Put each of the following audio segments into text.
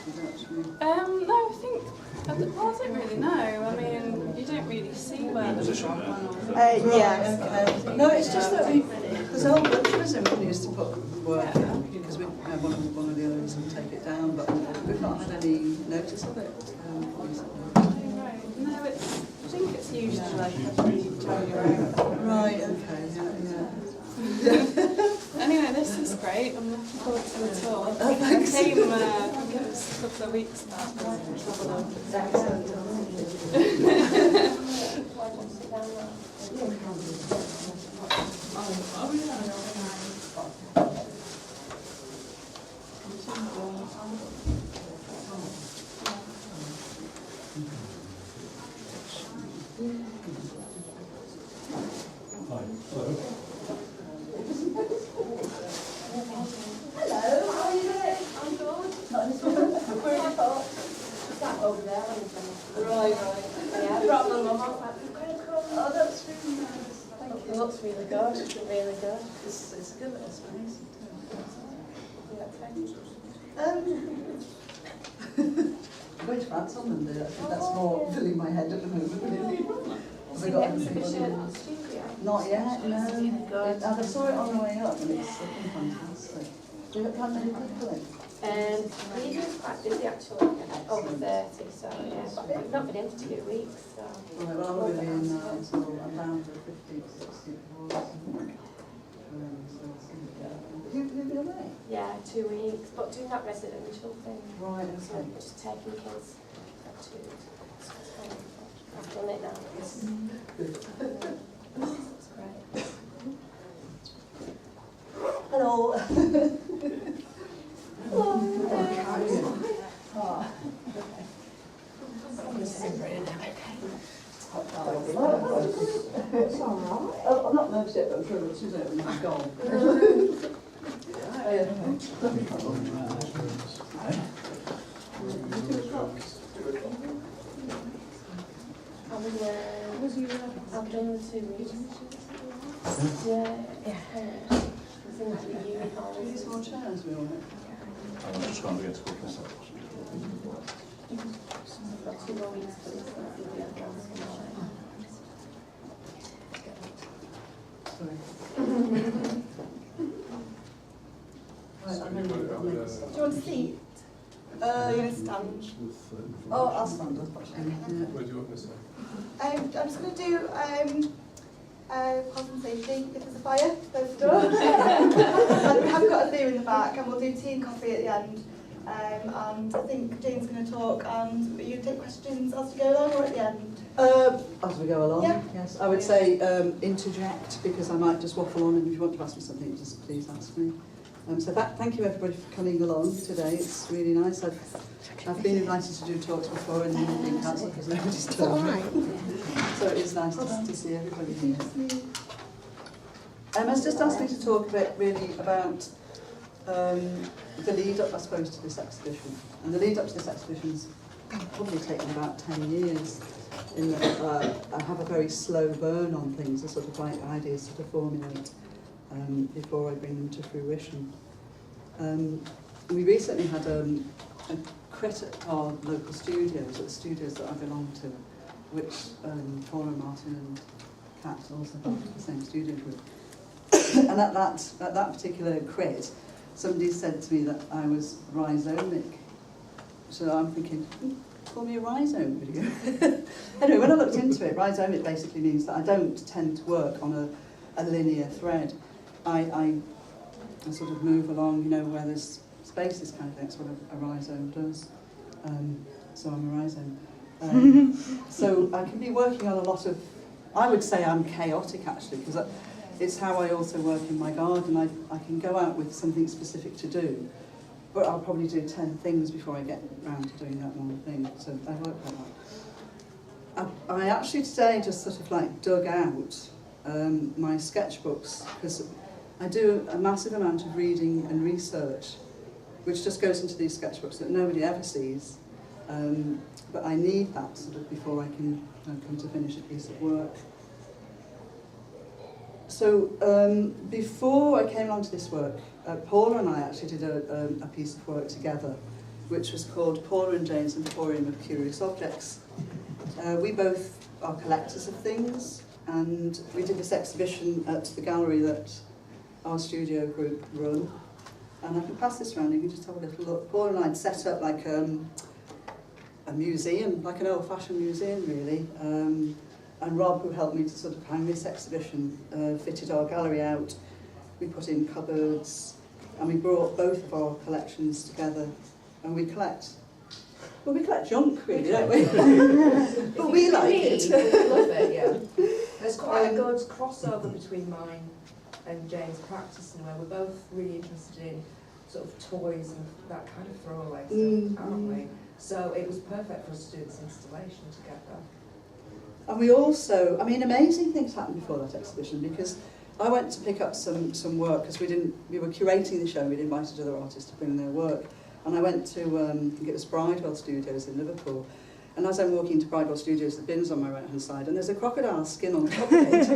No, I think, well, I don't really know. I mean, you don't really see where the drop went. Yeah. Okay. No, it's just that there's a whole bunch of us who used to put work in, because we one of the others would take it down, but we've not had any notice of it recently. Right. No, I think it's usually like every January. Right, okay, yeah. Anyway, this is great. I'm looking forward to the tour. I came, I think it was a couple of weeks back. It looks really good, really good. It's a good little space. I'm going to France on Monday. I think that's more filling my head at the moment, really. Have I got anything? Not yet, no. I saw it on the way up and it's looking fantastic. Do you have many people in? We've been quite busy actually, over 30, so yeah, but we've not been in for 2 weeks, so. Right, well, I'm going to be in until I'm down to 50, 60 hours. You've been away? Yeah, 2 weeks, but doing that residential thing. Right, So okay. just taking kids up to, I've done it now. It's great. Hello. I'm not nervous yet, but I'm sure as soon as I open my goal. I've done the 2 weeks. Yeah. These more chairs we all have. I'm just going to get to cook myself. I've got 2 more weeks for this. Right, Do you want a seat? You're going to stand. oh, I'll stand up actually. Yeah. What do you want to say? I'm just going to do health and safety if there's a fire, close the door. And we have got a loo in the back and we'll do tea and coffee at the end. And I think Jane's going to talk and you take questions as we go along or at the end? As we go along, Yeah. yes. I would say interject because I might just waffle on, and if you want to ask me something, just please ask me. So thank you everybody for coming along today. It's really nice. I've been invited to do talks before and then been cancelled because nobody's told me. So it is nice to see everybody here. Emma's just asked me to talk a bit really about the lead up, I suppose, to this exhibition. And the lead up to this exhibition's probably taken about 10 years. In that I have a very slow burn on things, a sort of like ideas sort of formulate before I bring them to fruition. We recently had a crit at our local studios, at the studios that I belong to, which Paula, Martin and Kat also belong to the same studio group. And at that particular crit, somebody said to me that I was rhizomic. So I'm thinking, call me a rhizome video. Anyway, when I looked into it, rhizomic basically means that I don't tend to work on a linear thread. I sort of move along, you know, where there's spaces kind of thing. That's what a rhizome does. So I'm a rhizome. So I can be working on a lot of, I would say I'm chaotic actually, because it's how I also work in my garden. I can go out with something specific to do, but I'll probably do 10 things before I get around to doing that one thing. So I work like that. I actually today just sort of like dug out my sketchbooks, because I do a massive amount of reading and research, which just goes into these sketchbooks that nobody ever sees. But I need that sort of before I can come to finish a piece of work. So before I came onto this work, Paula and I actually did a piece of work together, which was called Paula and Jane's Emporium of Curious Objects. We both are collectors of things, and we did this exhibition at the gallery that our studio group run. And I can pass this around, you can just have a little look. Paula and I had set up like a museum, like an old-fashioned museum really. And Rob, who helped me to sort of hang this exhibition, fitted our gallery out. We put in cupboards, and we brought both of our collections together. And we collect, well, we collect junk really, don't we? But we like it. We love it, yeah. There's quite a good crossover between mine and Jane's practice in a way. We're both really interested in sort of toys and that kind of throwaway stuff, aren't we? So it was perfect for us to do this installation together. And we also, I mean, amazing things happened before that exhibition, because I went to pick up some work, because we were curating the show, we'd invited other artists to bring their work. And I went to, I think it was Bridewell Studios in Liverpool. And as I'm walking to Bridewell Studios, the bin's on my right-hand side, and there's a crocodile skin on top of it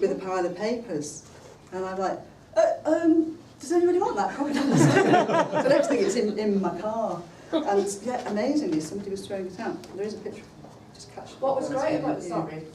with a pile of papers. And I'm like, does anybody want that crocodile skin? So next thing it's in my car. And yeah, amazingly, somebody was throwing it out. There is a picture. Just catch. What was great about the sorry,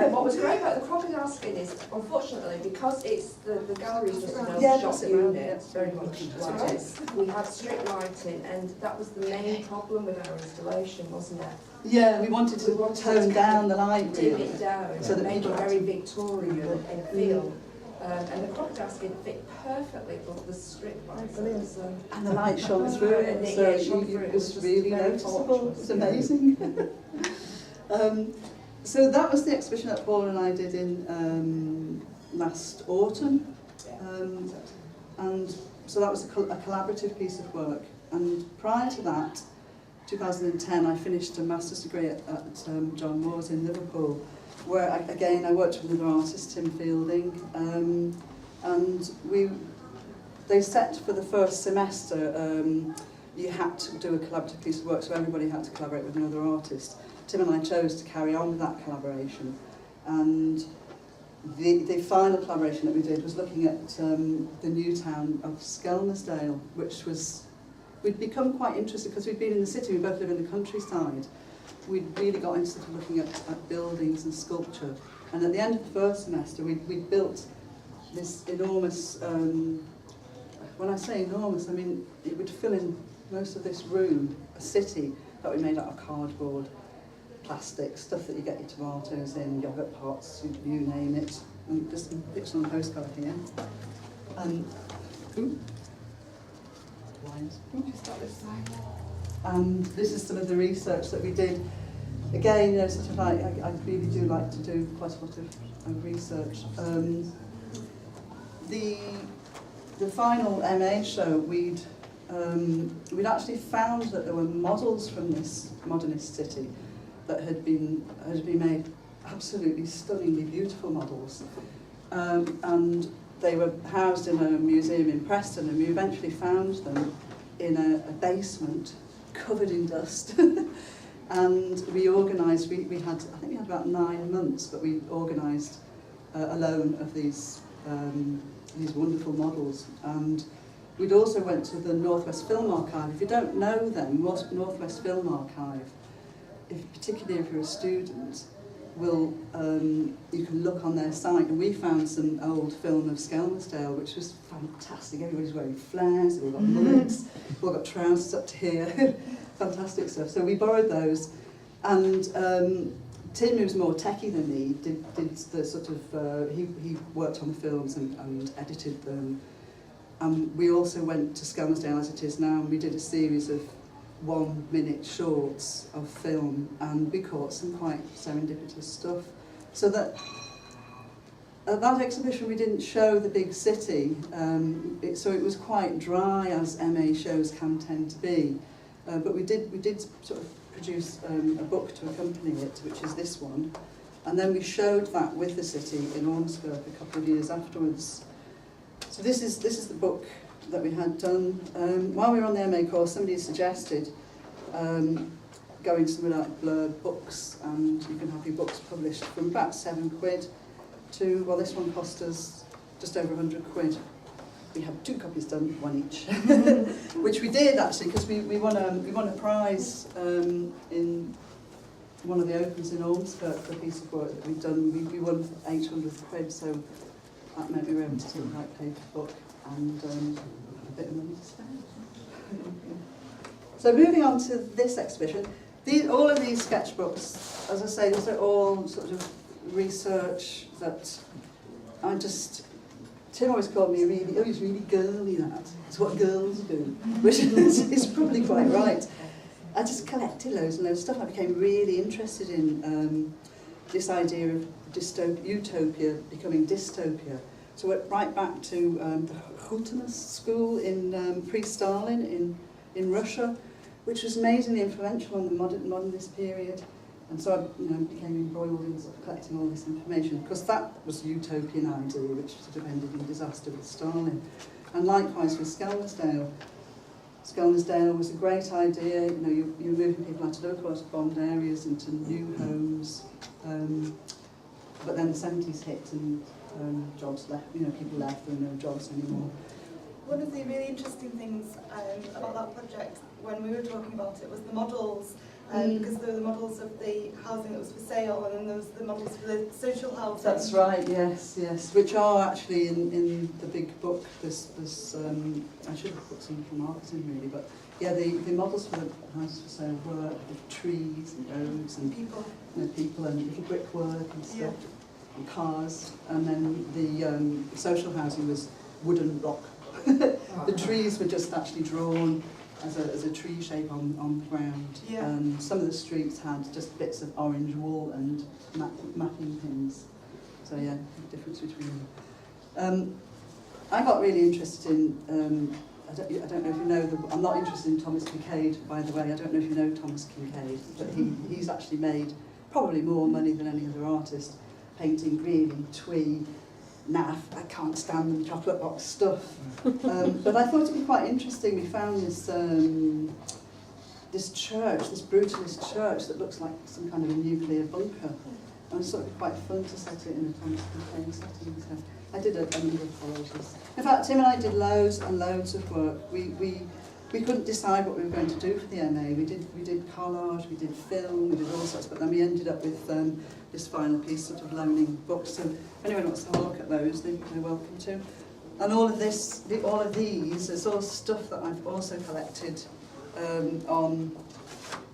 what was great about the crocodile skin is, unfortunately, because it's the gallery's just an old shop unit, very much like this, we had strip lighting, and that was the main problem with our installation, wasn't it? Yeah, we wanted to tone down the light. Dim it down, so that make people it very Victorian in feel. And the crocodile skin fit perfectly with the strip lights. And the light shone through it, so it was really noticeable. It was amazing. So that was the exhibition that Paula and I did in last autumn. And so that was a collaborative piece of work. And prior to that, 2010, I finished a master's degree at John Moores in Liverpool, where I worked with another artist, Tim Fielding, and they set for the first semester, you had to do a collaborative piece of work, so everybody had to collaborate with another artist. Tim and I chose to carry on with that collaboration, and the final collaboration that we did was looking at the new town of Skelmersdale, which we'd become quite interested because we'd been in the city, we both live in the countryside. We'd really got into looking at buildings and sculpture. And at the end of the first semester, we'd built this enormous, when I say enormous, I mean it would fill in most of this room, a city that we made out of cardboard, plastic, stuff that you get your tomatoes in, yogurt pots, you name it. And there's some pictures on the postcard here. And, and this is some of the research that we did. Again, you know, sort of like, I really do like to do quite a lot of research. The final MA show, we'd actually found that there were models from this modernist city that had been made absolutely stunningly beautiful models, and they were housed in a museum in Preston, and we eventually found them in a basement covered in dust. And we organised, I think we had about 9 months, but we organised a loan of these wonderful models. And we'd also went to the Northwest Film Archive. If you don't know them, Northwest Film Archive, particularly if you're a student, you can look on their site, and we found some old film of Skelmersdale, which was fantastic. Everybody's wearing flares, they've all got mullets, they've all got trousers up to here. Fantastic stuff. So we borrowed those, and Tim, who's more techie than me, did the sort of, he worked on films and edited them. We also went to Skelmersdale as it is now, and we did a series of 1-minute shorts of film, and we caught some quite serendipitous stuff. So that at that exhibition we didn't show the big city, so it was quite dry, as MA shows can tend to be. But we did sort of produce a book to accompany it, which is this one, and then we showed that with the city in Ormskirk a couple of years afterwards. So this is the book that we had done. While we were on the MA course, somebody suggested going somewhere like Blurb Books, and you can have your books published from about £7 to, well, this one cost us just over £100. we had 2 copies done, 1 each, which we did actually because we won a prize in one of the opens in Ormskirk for a piece of work that we'd done. We won 800 quid, so that meant we were able to take a white paper book and a bit of money to spend. So moving on to this exhibition, all of these sketchbooks, as I say, these are all sort of research that Tim always called me he's really girly, that. It's what girls do, which is probably quite right. I just collected loads and loads of stuff. I became really interested in this idea of utopia becoming dystopia. So I went right back to the Hutanist school in pre-Stalin in Russia, which was amazingly influential on the modernist period. And so I became embroiled in sort of collecting all this information, because that was the utopian idea, which sort of ended in disaster with Stalin. And likewise with Skelmersdale. Skelmersdale was a great idea. You're moving people out of local bombed areas into new homes. But then the 70s hit and jobs left. People left. There were no jobs anymore. One of the really interesting things about that project, when we were talking about it, was the models. Because there were the models of the housing that was for sale, and then there was the models for the social housing. That's right, yes, which are actually in the big book. There's I should have put some remarks in really, but yeah, the models for the houses for sale were with trees and roads and people and little brickwork and stuff, and cars, and then the social housing was wooden block. The trees were just actually drawn as a tree shape on the ground. Yeah. Some of the streets had just bits of orange wool and mapping pins. So yeah, the difference between them. I got really interested in, I don't know if you know, I'm not interested in Thomas Kincaid, by the way. I don't know if you know Thomas Kincaid, but he's actually made probably more money than any other artist, painting really twee, naff, I can't stand them chocolate box stuff. But I thought it'd be quite interesting. We found this church, this brutalist church that looks like some kind of a nuclear bunker. And it's sort of quite fun to set it in a Thomas Kincaid setting. So I did a number of collages. In fact, Tim and I did loads and loads of work. We couldn't decide what we were going to do for the MA. We did collage, we did film, we did all sorts, but then we ended up with this final piece, sort of loaning books. So if anyone wants to have a look at those, they're welcome to. And all of these is all stuff that I've also collected on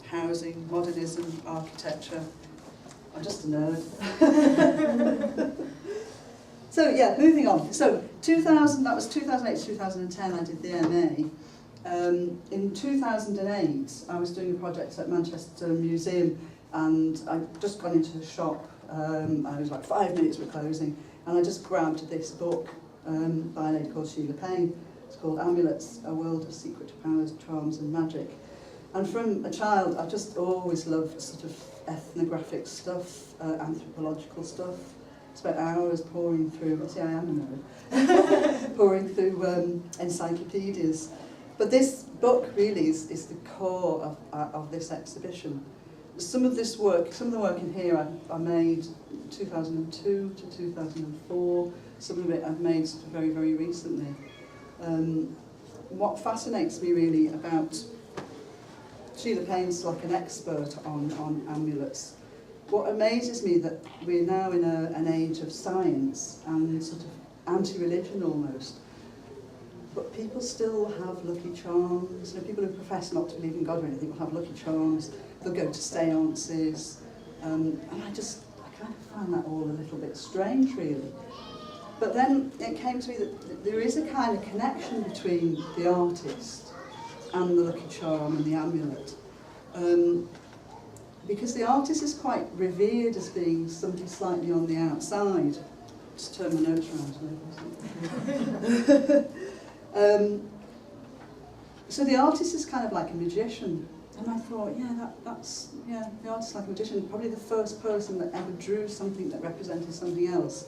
housing, modernism, architecture. I'm just a nerd. So yeah, moving on. So that was 2008 to 2010. I did the MA. In 2008, I was doing a project at Manchester Museum, and I'd just gone into the shop. I was like 5 minutes were closing, and I just grabbed this book by a lady called Sheila Payne. It's called Amulets, A World of Secret Powers, Charms and Magic. And from a child, I've just always loved sort of ethnographic stuff, anthropological stuff. Spent hours pouring through, see I am a nerd, pouring through encyclopedias. But this book really is the core of this exhibition. Some of the work in here I made 2002 to 2004. Some of it I've made sort of very, very recently. What fascinates me really about Sheila Payne's like an expert on amulets. What amazes me that we're now in an age of science and sort of anti-religion almost. But people still have lucky charms. People who profess not to believe in God or anything will have lucky charms. They'll go to seances. And I kind of find that all a little bit strange, really. But then it came to me that there is a kind of connection between the artist and the lucky charm and the amulet. Because the artist is quite revered as being somebody slightly on the outside. Just turn my notes around. So the artist is kind of like a magician, and I thought, that's the artist is like a magician, probably the first person that ever drew something that represented something else.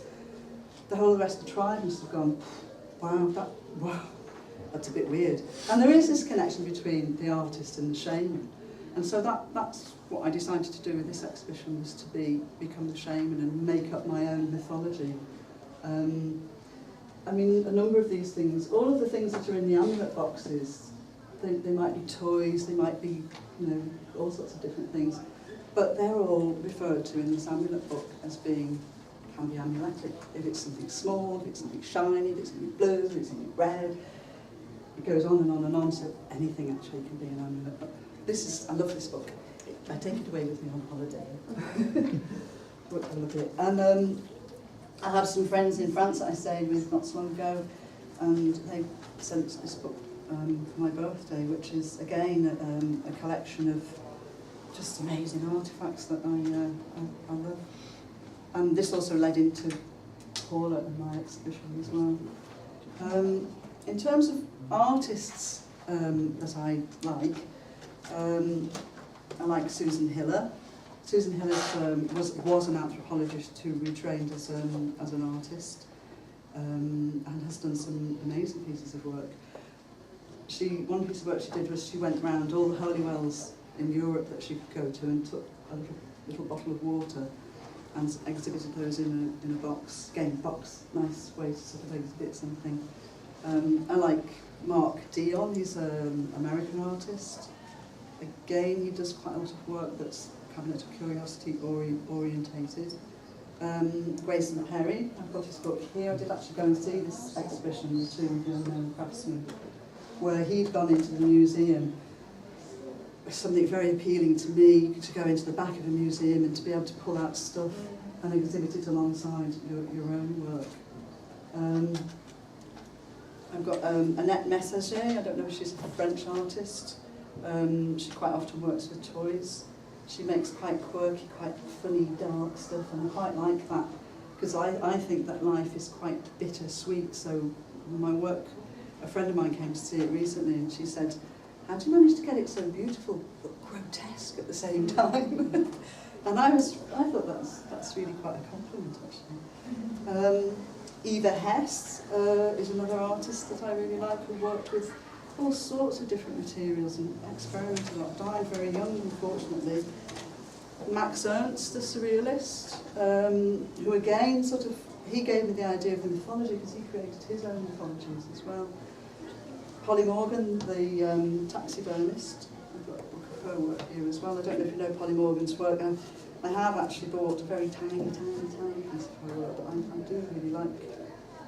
The whole rest of the tribe must have gone, wow, that's a bit weird. And there is this connection between the artist and the shaman, and so that's what I decided to do with this exhibition, was to become the shaman and make up my own mythology. I mean, a number of these things, all of the things that are in the amulet boxes, they might be toys, they might be, you know, all sorts of different things, but they're all referred to in this amulet book as being, can be amuletic. If it's something small, if it's something shiny, if it's something blue, if it's something red, it goes on and on and on, so anything actually can be an amulet. But this is, I love this book. I take it away with me on holiday. I love it. And I have some friends in France that I stayed with not so long ago, and they sent this book for my birthday, which is again a collection of just amazing artefacts that I love. And this also led into Paula and my exhibition as well. In terms of artists that I like Susan Hiller. Susan Hiller was an anthropologist who retrained as an artist and has done some amazing pieces of work. One piece of work she did was she went round all the holy wells in Europe that she could go to and took a little bottle of water and exhibited those in a box. Again, box, nice way to sort of exhibit something. I like Mark Dion, he's an American artist. Again, he does quite a lot of work that's Cabinet of Curiosity orientated. Grayson Perry, I've got his book here. I did actually go and see this exhibition, The Tomb of the Unknown Craftsman, where he'd gone into the museum. Something very appealing to me, to go into the back of a museum and to be able to pull out stuff and exhibit it alongside your own work. I've got Annette Messager. I don't know if she's a French artist. She quite often works with toys. She makes quite quirky, quite funny, dark stuff, and I quite like that, because I think that life is quite bittersweet. So my work, a friend of mine came to see it recently, and she said, "How do you manage to get it so beautiful but grotesque at the same time?" And I thought that's really quite a compliment, actually. Eva Hess is another artist that I really like, who worked with all sorts of different materials and experimented a lot. Died very young, unfortunately. Max Ernst, the surrealist, who again he gave me the idea of the mythology because he created his own mythologies as well. Polly Morgan, the taxidermist, I've got a book of her work here as well. I don't know if you know Polly Morgan's work. I have actually bought a very tiny piece of her work, but I do really like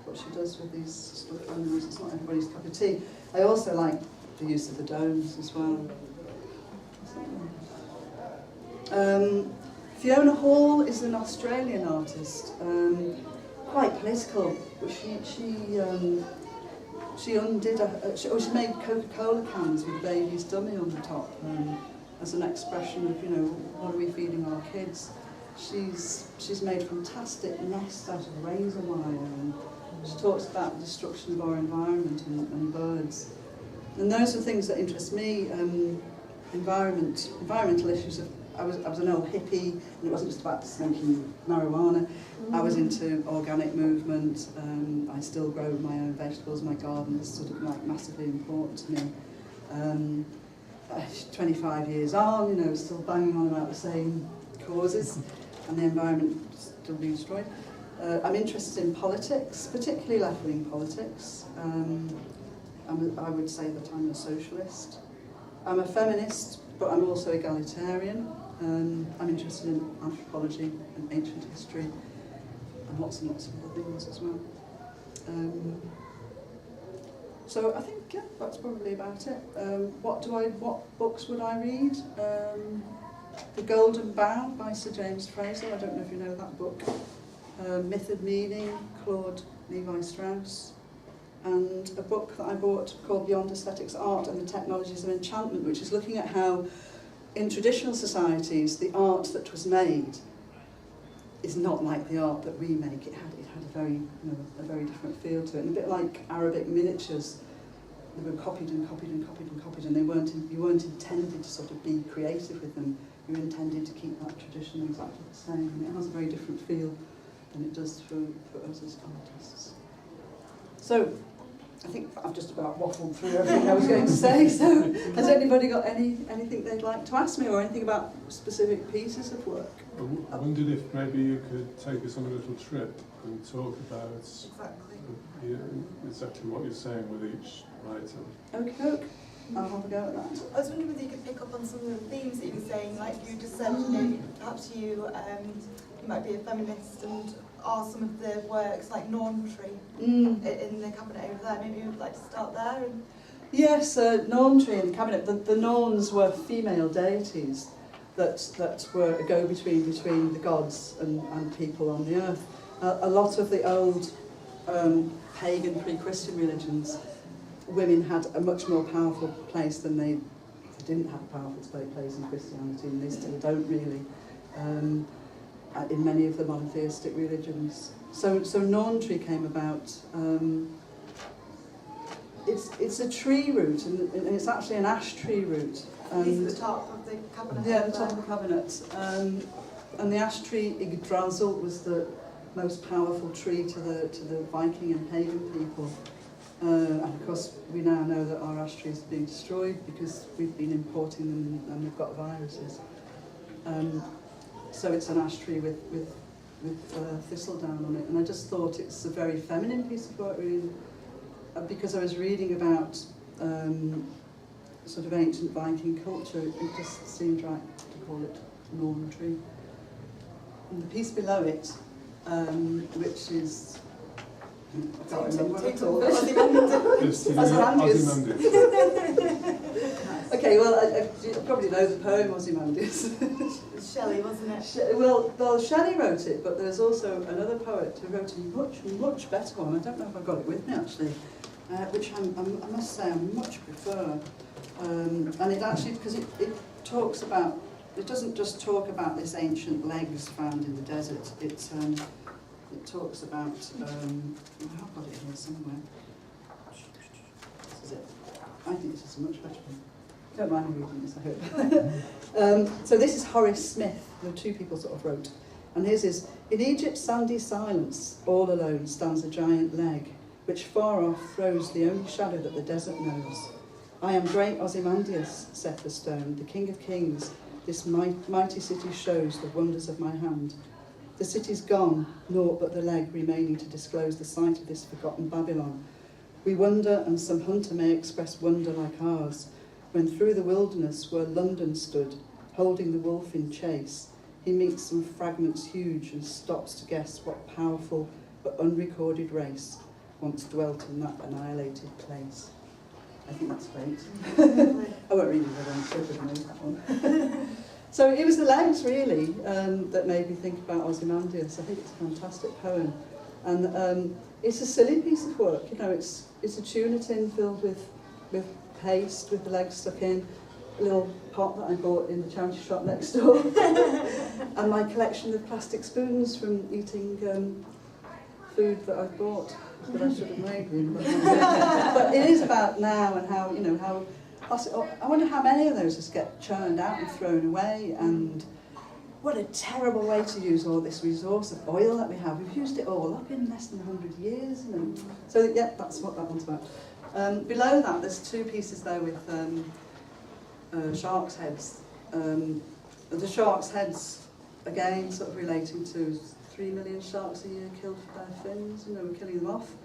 what she does with these stuffed animals. It's not everybody's cup of tea. I also like the use of the domes as well. Fiona Hall is an Australian artist, quite political. She undid she made Coca-Cola cans with a baby's dummy on the top as an expression of, you know, what are we feeding our kids. She's made fantastic nests out of razor wire, and she talks about the destruction of our environment and birds. And those are things that interest me. Environmental issues. I was an old hippie, and it wasn't just about smoking marijuana. I was into organic movement. I still grow my own vegetables. My garden is sort of like massively important to me. 25 years on, you know, still banging on about the same causes, and the environment still being destroyed. I'm interested in politics, particularly left-wing politics. I would say that I'm a socialist. I'm a feminist, but I'm also egalitarian. I'm interested in anthropology and ancient history, and lots of other things as well. So I think, yeah, that's probably about it. What books would I read? The Golden Bough by Sir James Fraser. I don't know if you know that book. Myth and Meaning, Claude Levi-Strauss. And a book that I bought called Beyond Aesthetics, Art and the Technologies of Enchantment, which is looking at how in traditional societies the art that was made is not like the art that we make. It had a very, you know, a very different feel to it, and a bit like Arabic miniatures. They were copied and copied and copied and copied, and you weren't intended to sort of be creative with them. You were intended to keep that tradition exactly the same, and it has a very different feel than it does for us as artists. So, I think I've just about waffled through everything I was going to say, so has anybody got anything they'd like to ask me, or anything about specific pieces of work? I wondered if maybe you could take us on a little trip and talk about exactly what you're saying with each item. Okay, I'll have a go at that. I was wondering whether you could pick up on some of the themes that you were saying, like you just said, you know, perhaps you might be a feminist, and are some of the works like Norntry in the cabinet over there? Maybe you'd like to start there. And yes, Norntry in the cabinet. The Norns were female deities that were a go-between between the gods and people on the earth. A lot of the old pagan pre-Christian religions, women had a much more powerful place than they didn't have a powerful place in Christianity, and they still don't really in many of the monotheistic religions. So Norntry came about. It's a tree root, and it's actually an ash tree root. these are the top of the cabinet. Yeah, the top of the cabinet. And the ash tree Yggdrasil was the most powerful tree to the Viking and pagan people. And of course, we now know that our ash trees are being destroyed because we've been importing them and we've got viruses. So it's an ash tree with thistledown on it. And I just thought it's a very feminine piece of work, really, because I was reading about sort of ancient Viking culture. It just seemed right to call it Norntry. And the piece below it, which is... I can't remember what I called it. Okay, well, you probably know the poem Ozymandias. Shelley, wasn't it? Well, Shelley wrote it, but there's also another poet who wrote a much better one. I don't know if I've got it with me, actually, which I must say I much prefer. And it actually, because it talks about, it doesn't just talk about this ancient legs found in the desert. It talks about, I've got it here somewhere. This is it. I think this is a much better one. Don't mind me reading this, I hope. So this is Horace Smith, who two people sort of wrote. And his is, in Egypt's sandy silence, all alone stands a giant leg, which far off throws the only shadow that the desert knows. I am great Ozymandias, saith the stone, the king of kings. This mighty city shows the wonders of my hand. The city's gone, naught but the leg remaining to disclose the site of this forgotten Babylon. We wonder, and some hunter may express wonder like ours, when through the wilderness where London stood, holding the wolf in chase, he meets some fragments huge and stops to guess what powerful but unrecorded race once dwelt in that annihilated place. I think that's great. I won't read it, I won't that one. So it was the legs, really, that made me think about Ozymandias. I think it's a fantastic poem. And it's a silly piece of work, you know, it's a tuna tin filled with paste, with the legs stuck in, a little pot that I bought in the charity shop next door, and my collection of plastic spoons from eating food that I've bought, that I should have made really. But it is about now and how, you know, how... I wonder how many of those just get churned out and thrown away, and what a terrible way to use all this resource of oil that we have. We've used it all up in less than 100 years. You know. So yeah, that's what that one's about. Below that, there's two pieces there with sharks' heads. The sharks' heads, again, sort of relating to 3 million sharks a year killed for their fins. You know, we're killing them off.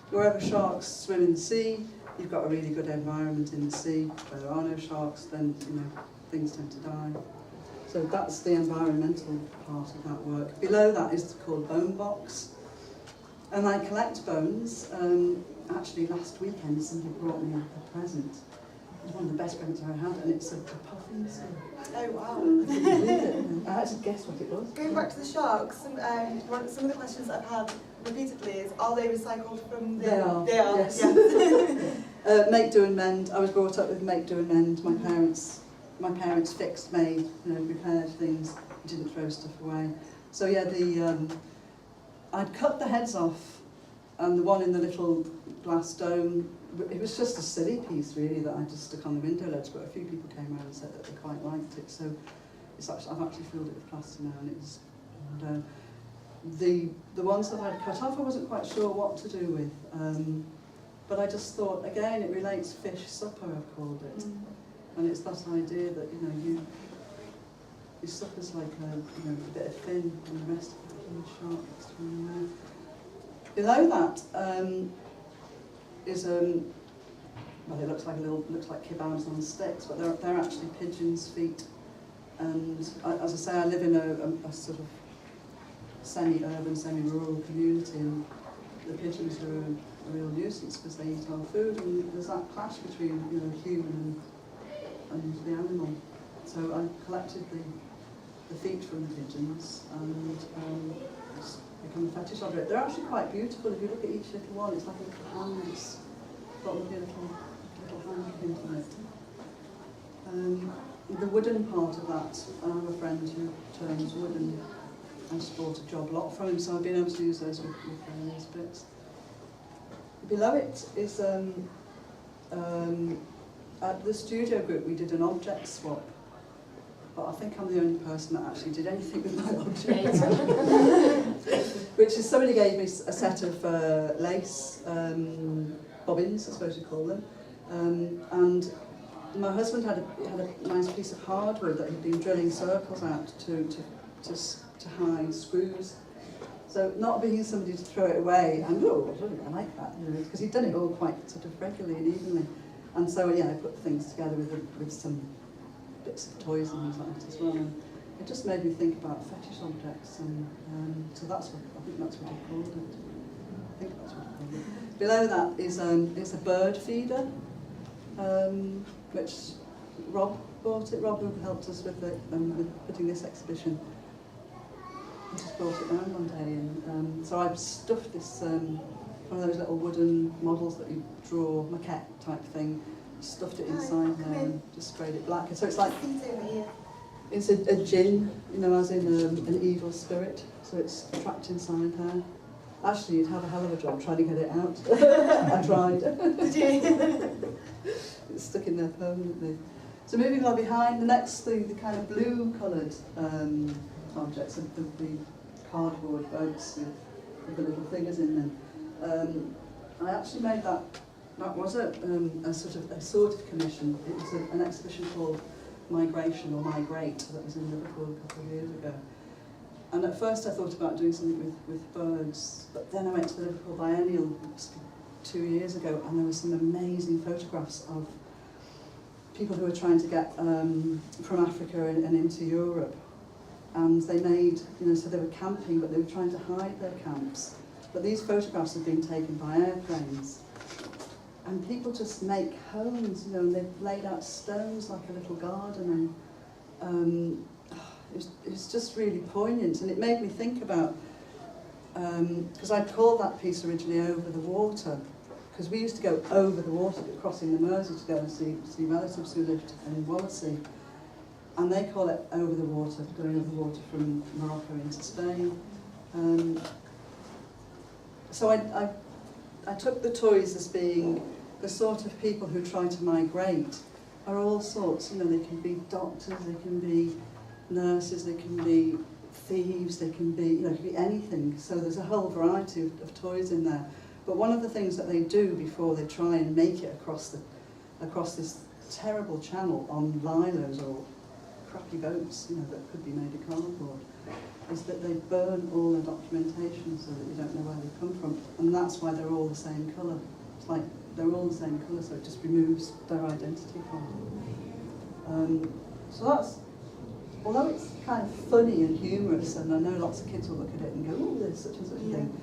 Wherever sharks swim in the sea, you've got a really good environment in the sea. Where there are no sharks, then, you know, things tend to die. So that's the environmental part of that work. Below that is called Bone Box. And I collect bones. Actually, last weekend somebody brought me a present. It was one of the best presents I had, and it's a puffin skull. Oh wow. I couldn't believe it. I had to guess what it was. Going back to the sharks, some of the questions that I've had repeatedly is, are they recycled from the... They are. They are, yes. Make, do and mend. I was brought up with make, do and mend. My parents fixed, made, you know, repaired things, didn't throw stuff away. So yeah, I'd cut the heads off, and the one in the little glass dome, it was just a silly piece really that I just stuck on the window ledge, but a few people came around and said that they quite liked it, so I've actually filled it with plaster now, and the ones that I'd cut off I wasn't quite sure what to do with. But I just thought, again, it relates fish supper, I've called it. And it's that idea that, you know, your supper's like a bit of fin and the rest of it, a huge shark that's swimming around. Below that is well, it looks like kebabs on sticks, but they're actually pigeons' feet. And as I say, I live in a sort of semi-urban, semi-rural community, and the pigeons are a real nuisance because they eat our food, and there's that clash between, you know, human and the animal. So I collected the feet from the pigeons and it's become a fetish object. They're actually quite beautiful. If you look at each little one, it's like a little hand. It's got a little hand into it. The wooden part of that, I have a friend who turns wood, and I just bought a job lot from him, so I've been able to use those with various bits. Below it is, at the studio group we did an object swap, but I think I'm the only person that actually did anything with my objects. Which is, somebody gave me a set of lace bobbins, I suppose you call them, and my husband had a nice piece of hardwood that he'd been drilling circles out to hide screws. So not being somebody to throw it away, and I like that, you know, because he'd done it all quite sort of regularly and evenly. And so yeah, I put things together with some bits of toys and things like that as well. And it just made me think about fetish objects, and so I think that's what I called it. I think that's what I called it. Below that is it's a bird feeder, which Rob bought it. Rob, who helped us with putting this exhibition. I just brought it round one day, and so I've stuffed this, one of those little wooden models that you draw, maquette type thing, stuffed it inside there and just sprayed it black. And so it's like, it's a djinn, you know, as in an evil spirit, so it's trapped inside there. Actually, you'd have a hell of a job trying to get it out. I tried. Did you? It's stuck in there permanently. So moving on behind, the next thing, the kind of blue coloured objects, the cardboard boats with the little figures in them. I actually made that was a sort of commission. It was an exhibition called Migration or Migrate that was in Liverpool a couple of years ago. And at first I thought about doing something with birds, but then I went to the Liverpool Biennial 2 years ago, and there were some amazing photographs of people who were trying to get from Africa and into Europe. And they made, you know, so they were camping, but they were trying to hide their camps. But these photographs had been taken by airplanes. And people just make homes, you know, and they've laid out stones like a little garden. And it was just really poignant. And it made me think about, because I'd called that piece originally Over the Water, because we used to go over the water, crossing the Mersey to go and see relatives who lived in Wallasey. And they call it Over the Water, going over the water from Morocco into Spain. So I took the toys as being the sort of people who try to migrate are all sorts, you know, they can be doctors, they can be nurses, they can be thieves, they can be, you know, it can be anything. So there's a whole variety of toys in there. But one of the things that they do before they try and make it across this terrible channel on lilos or crappy boats, you know, that could be made of cardboard, is that they burn all their documentation so that you don't know where they come from. And that's why they're all the same colour. It's like they're all the same colour, so it just removes their identity from them. So that's, although it's kind of funny and humorous, and I know lots of kids will look at it and go, oh, there's such and such a thing.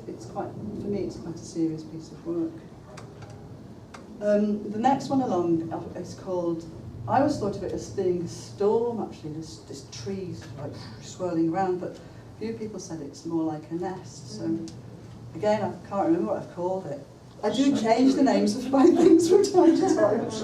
It's quite, for me, it's quite a serious piece of work. The next one along is called, I always thought of it as being a storm, actually, this trees like swirling around, but a few people said it's more like a nest. So again, I can't remember what I've called it. I do change the names of my things from time to time. Is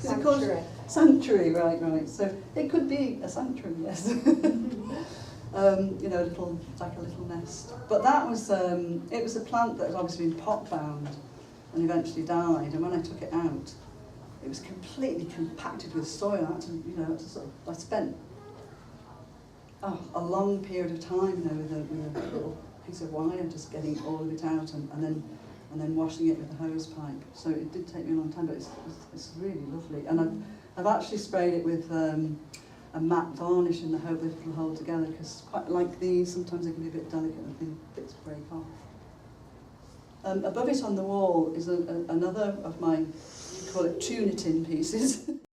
it called Sanctuary? Right. So it could be a sanctuary, yes. You know, like a little nest. But that was, it was a plant that had obviously been pot bound and eventually died. And when I took it out, it was completely compacted with soil. I had to, you know, I spent a long period of time, you know, with a little piece of wire just getting all of it out, and then and then washing it with a hose pipe. So it did take me a long time, but it's really lovely. And I've actually sprayed it with a matte varnish in the hope that it'll hold together, because quite like these, sometimes they can be a bit delicate and thin bits break off. Above it on the wall is another of my, you call it tunitin pieces.